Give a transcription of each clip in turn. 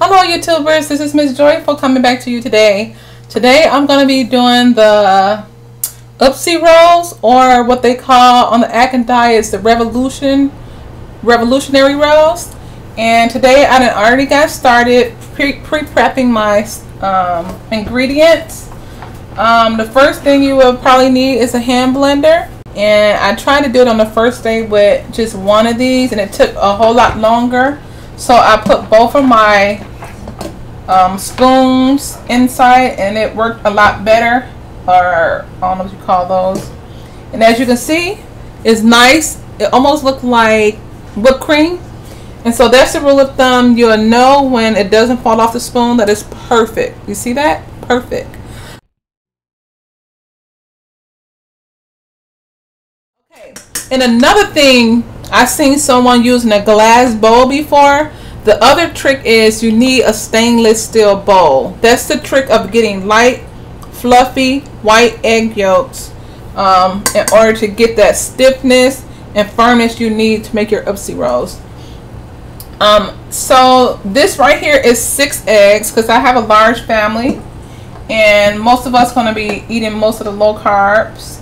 Hello YouTubers, this is Miss Joyful coming back to you today. Today I'm going to be doing the Oppsie rolls, or what they call on the Atkins diet is the revolutionary rolls. And today I done already got started pre-prepping my ingredients. The first thing you will probably need is a hand blender. And I tried to do it on the first day with just one of these, and it took a whole lot longer. So I put both of my spoons inside, and it worked a lot better, or I don't know what you call those. And as you can see, it's nice. It almost looked like whipped cream. And so that's the rule of thumb. You'll know when it doesn't fall off the spoon that it's perfect. You see that? Perfect. Okay. And another thing, I've seen someone using a glass bowl before. The other trick is you need a stainless steel bowl. That's the trick of getting light, fluffy, white egg yolks in order to get that stiffness and firmness you need to make your Oppsie rolls. So this right here is 6 eggs because I have a large family, and most of us going to be eating most of the low carbs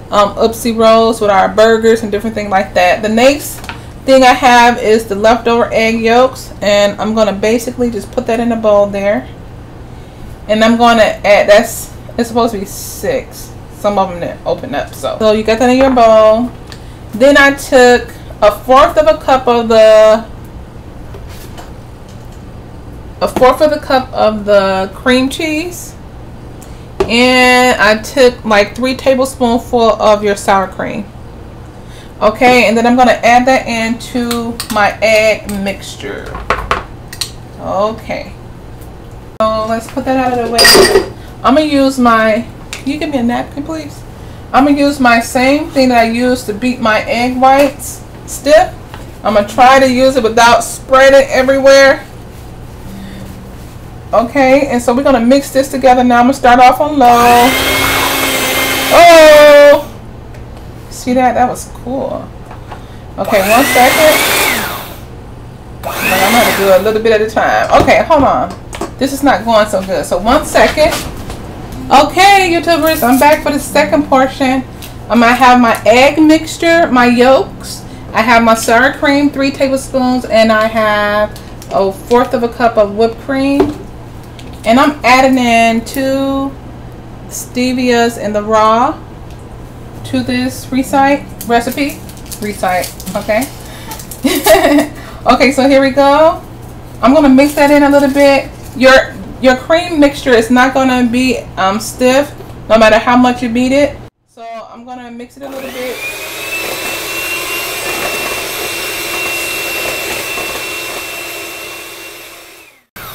Oppsie rolls with our burgers and different things like that. The next thing I have is the leftover egg yolks, and I'm going to basically just put that in a bowl there, and I'm going to add, it's supposed to be 6, some of them that open up, so you got that in your bowl. Then I took 1/4 of a cup of the cream cheese, and I took like 3 tablespoonfuls of your sour cream. Okay, and then I'm going to add that into my egg mixture. Okay, so let's put that out of the way. I'm going to use my, can you give me a napkin please? I'm going to use my same thing that I used to beat my egg whites stiff. I'm going to try to use it without spreading everywhere. Okay, and so we're going to mix this together now. I'm going to start off on low. Oh! See that? That was cool. Okay, 1 second. I'm going to do a little bit at a time. Okay, hold on. This is not going so good. So 1 second. Okay, YouTubers, I'm back for the second portion. I'm going to have my egg mixture, my yolks. I have my sour cream, 3 tablespoons, and I have 1/4 of a cup of whipped cream. And I'm adding in 2 stevias in the raw to this recipe. Okay. Okay, so here we go. I'm going to mix that in a little bit. Your cream mixture is not going to be stiff no matter how much you beat it. So I'm going to mix it a little bit.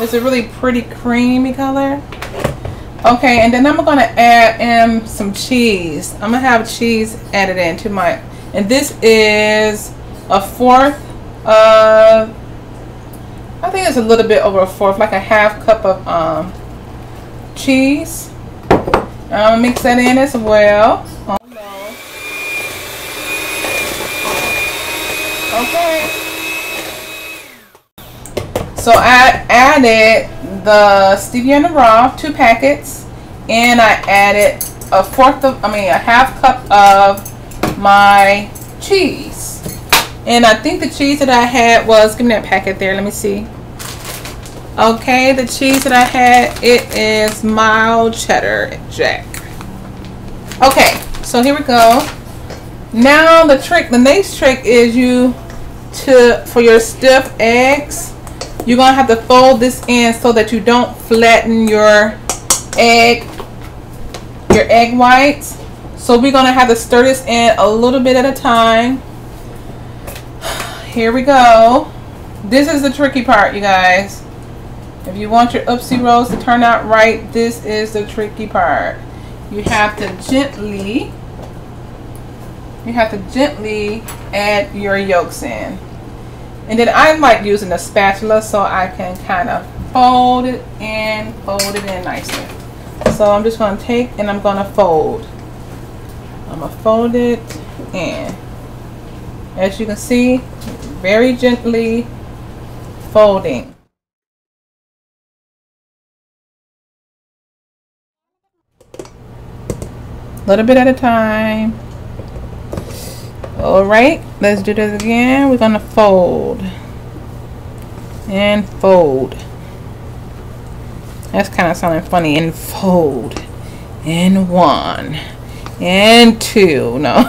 It's a really pretty creamy color. Okay, and then I'm going to add in some cheese. I'm going to have cheese added into my, and this is 1/4 of, I think it's a little bit over 1/4, like a 1/2 cup of cheese. I'm going to mix that in as well. Okay. So I added the stevia in the raw, 2 packets, and I added a 1/2 cup of my cheese. And I think the cheese that I had was, give me that packet there, let me see. Okay, the cheese that I had, it is mild cheddar jack. Okay, so here we go. Now the next trick is for your stiff eggs, you're going to have to fold this in so that you don't flatten your egg whites. So we're going to have to stir this in a little bit at a time. Here we go. This is the tricky part, you guys. If you want your Oppsie rolls to turn out right, this is the tricky part. You have to gently add your yolks in. And then I like using a spatula so I can kind of fold it in nicely. So I'm just going to take and I'm going to fold. I'm going to fold it in. As you can see, very gently folding. little bit at a time. All right, let's do this again. We're gonna fold and fold. That's kind of sounding funny. And fold, and 1 and 2. No.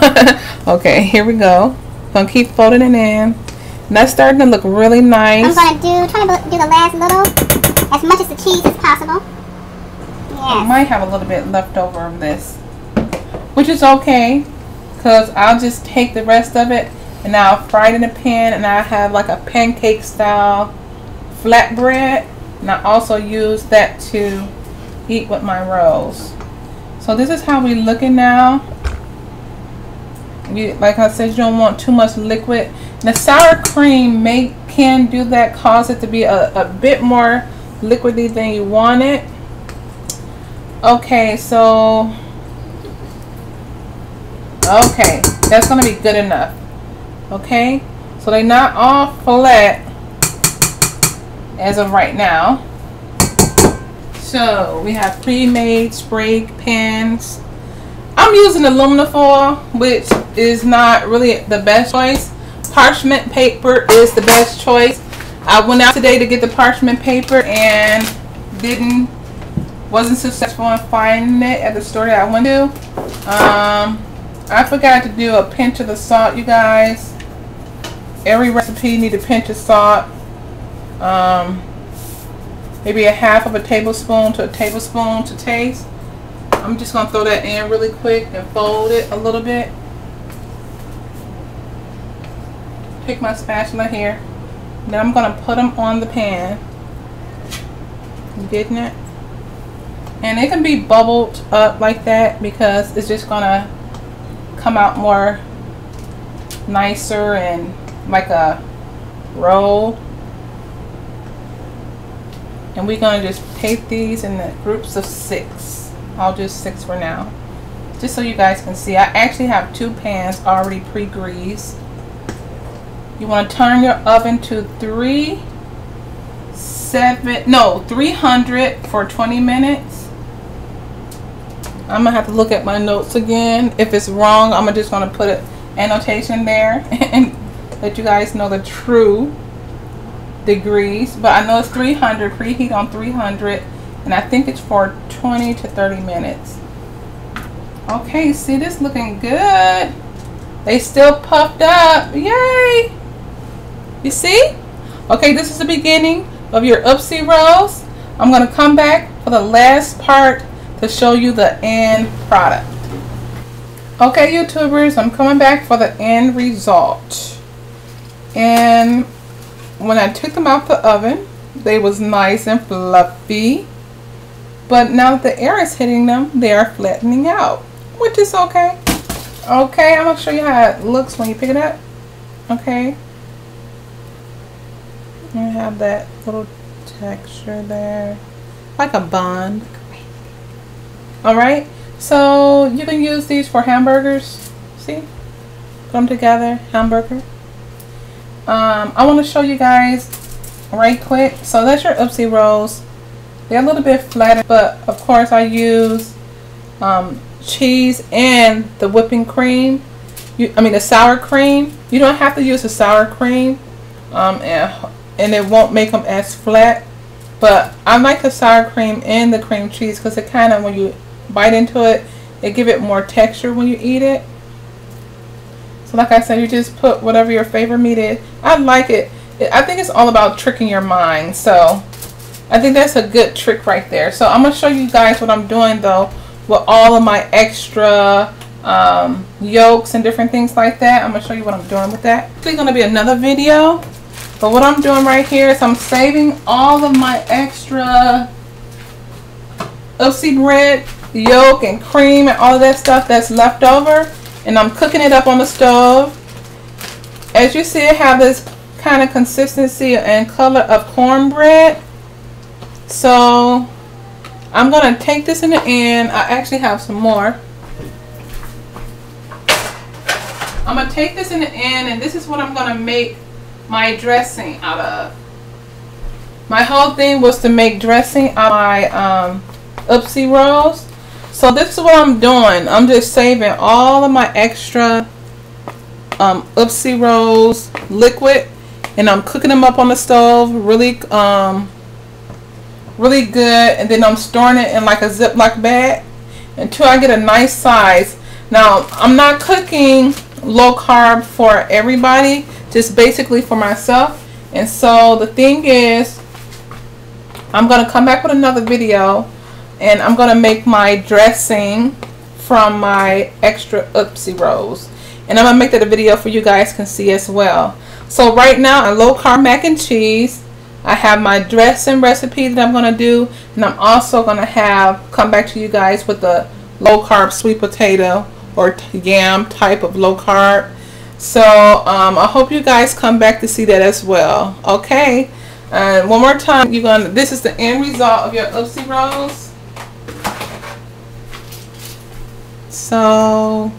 Okay, here we go. Gonna keep folding it in. And that's starting to look really nice. I'm gonna try to do the last little, as much as the cheese as possible. Yes. I might have a little bit left over of this, which is okay, because I'll just take the rest of it and I'll fry it in a pan, and I have like a pancake style flatbread, and I also use that to eat with my rolls. So this is how we looking now. Like I said, you don't want too much liquid. And the sour cream can do that, cause it to be a bit more liquidy than you want it. Okay, so okay, that's gonna be good enough. Okay, so they're not all flat as of right now. So we have pre-made spray pans. I'm using aluminum foil, which is not really the best choice. Parchment paper is the best choice. I went out today to get the parchment paper and wasn't successful in finding it at the store that I went to. I forgot to do a pinch of the salt, you guys. Every recipe need a pinch of salt. Maybe a half of a tablespoon to a tablespoon to taste. I'm just going to throw that in really quick and fold it a little bit. Pick my spatula here. Then I'm going to put them on the pan. You getting it? And it can be bubbled up like that because it's just going to come out more nicer and like a roll. And we're going to just take these in the groups of 6. I'll do 6 for now, just so you guys can see. I actually have 2 pans already pre-greased. You want to turn your oven to 300 for 20 minutes. I'm gonna have to look at my notes again. If it's wrong, I'm just gonna put an annotation there and let you guys know the true degrees. But I know it's 300, preheat on 300, and I think it's for 20 to 30 minutes. Okay, see, this looking good. They still puffed up. Yay! You see? Okay, this is the beginning of your Oppsie rolls. I'm going to come back for the last part to show you the end product. Okay, YouTubers, I'm coming back for the end result. And when I took them out the oven, they was nice and fluffy. But now that the air is hitting them, they are flattening out, which is okay. Okay, I'm going to show you how it looks when you pick it up. Okay. You have that little texture there, like a bun. Alright, so you can use these for hamburgers. See? Put them together, hamburger. I want to show you guys right quick. So that's your Oppsie rolls. They're a little bit flatter, but of course I use cheese and the whipping cream. The sour cream. You don't have to use the sour cream, and it won't make them as flat. But I like the sour cream and the cream cheese because it kind of, when you bite into it, it give it more texture when you eat it. So like I said, you just put whatever your favorite meat is. I like it. I think it's all about tricking your mind. So I think that's a good trick right there. So I'm going to show you guys what I'm doing though with all of my extra yolks and different things like that. I'm going to show you what I'm doing with that. It's going to be another video. But what I'm doing right here is I'm saving all of my extra Oppsie bread, yolk and cream and all of that stuff that's left over. And I'm cooking it up on the stove. As you see, it have this kind of consistency and color of cornbread. So I'm going to take this in the end. I actually have some more. I'm going to take this in the end, and this is what I'm going to make my dressing out of. My whole thing was to make dressing out of my Oppsie rolls. So this is what I'm doing. I'm just saving all of my extra Oppsie rolls liquid, and I'm cooking them up on the stove really really good, and then I'm storing it in like a Ziploc bag until I get a nice size. Now I'm not cooking low carb for everybody, just basically for myself. And so the thing is, I'm gonna come back with another video, and I'm gonna make my dressing from my extra Oppsie rolls, and I'm gonna make that a video for you guys can see as well. So right now, a low carb mac and cheese, I have my dressing recipe that I'm gonna do, and I'm also gonna come back to you guys with the low carb sweet potato or yam type of low carb. So I hope you guys come back to see that as well. Okay, and one more time, this is the end result of your Oppsie rolls. So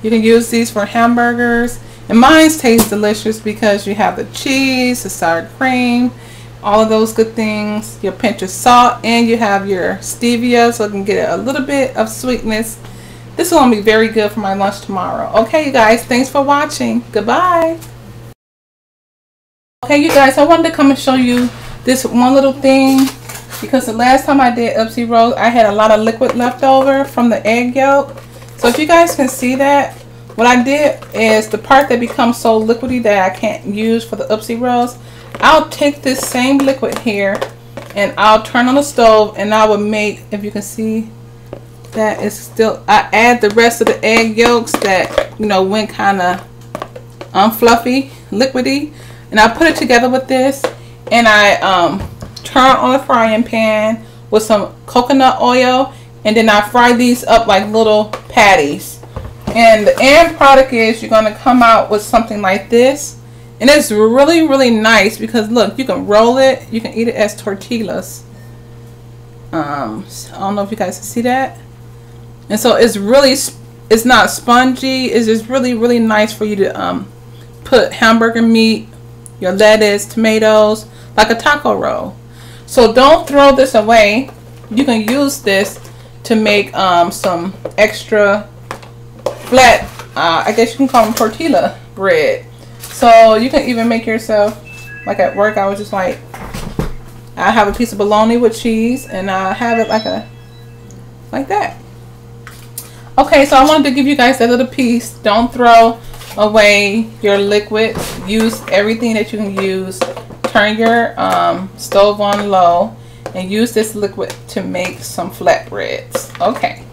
you can use these for hamburgers, and mine tastes delicious because you have the cheese, the sour cream, all of those good things, your pinch of salt, and you have your stevia, so it can get a little bit of sweetness. This will be very good for my lunch tomorrow. Okay, you guys, thanks for watching. Goodbye. Okay, you guys, I wanted to come and show you this one little thing, because the last time I did Oppsie rolls, I had a lot of liquid left over from the egg yolk. So if you guys can see that, what I did is the part that becomes so liquidy that I can't use for the Oppsie rolls, I'll take this same liquid here and I'll turn on the stove, and I will make, if you can see that it's still, I add the rest of the egg yolks that, you know, went kind of fluffy, liquidy, and I put it together with this, and I turn on the frying pan with some coconut oil, and then I fry these up like little patties. And the end product is you're going to come out with something like this, and it's really, really nice because look, you can roll it, you can eat it as tortillas. I don't know if you guys can see that. And so it's really, it's not spongy, it's just really, really nice for you to put hamburger meat, your lettuce, tomatoes, like a taco roll. So don't throw this away. You can use this to make some extra flat, I guess you can call them tortilla bread. So you can even make yourself, like at work, I was just like, I have a piece of bologna with cheese, and I have it like that. Okay, so I wanted to give you guys that little piece. Don't throw away your liquid. Use everything that you can use. Turn your stove on low and use this liquid to make some flatbreads. Okay.